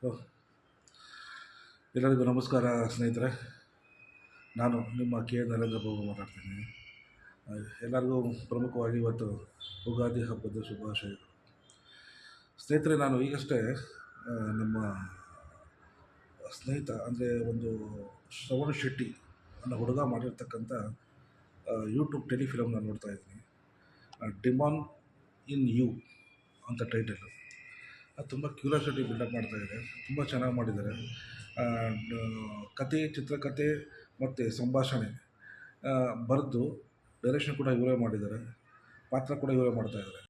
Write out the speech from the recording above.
ಓಹ್! ಎಲ್ಲರಿಗೂ ನಮಸ್ಕಾರ ಸ್ನೇಹಿತರೆ. ನಾನು ನಿಮ್ಮ ನರೇಂದ್ರ ಬಾಬು ಮಾತಾಡ್ತಿದ್ದೀನಿ. ಎಲ್ಲರಿಗೂ ಪ್ರಮುಖವಾಗಿ ಇವತ್ತು ಯುಗಾದಿ ಹಬ್ಬದ ಶುಭಾಶಯಗಳು. ಸ್ನೇಹಿತರೆ, ನಾನು ಈಗಷ್ಟೇ ನಮ್ಮ ಸ್ನೇಹಿತ ಅಂದರೆ ಒಂದು ಶ್ರವಣ್ ಶೆಟ್ಟಿ ಅನ್ನೋ ಹುಡುಗ ಮಾಡಿರ್ತಕ್ಕಂಥ ಯೂಟ್ಯೂಬ್ ಟೆಲಿಫಿಲಮ್ನ ನೋಡ್ತಾ ಇದ್ದೀನಿ. ಡಿಮಾನ್ ಇನ್ ಯು ಅಂತ ಟೈಟಲು. ಅದು ತುಂಬ ಕ್ಯೂರಿಯಾಸಿಟಿ ಬಿಲ್ಡಪ್ ಮಾಡ್ತಾಯಿದೆ. ತುಂಬ ಚೆನ್ನಾಗಿ ಮಾಡಿದ್ದಾರೆ. ಕತೆ, ಚಿತ್ರಕಥೆ ಮತ್ತು ಸಂಭಾಷಣೆ ಬರೆದು ಡೈರೆಕ್ಷನ್ ಕೂಡ ಇವರೇ ಮಾಡಿದ್ದಾರೆ. ಪಾತ್ರ ಕೂಡ ಇವರೇ ಮಾಡ್ತಾಯಿದ್ದಾರೆ.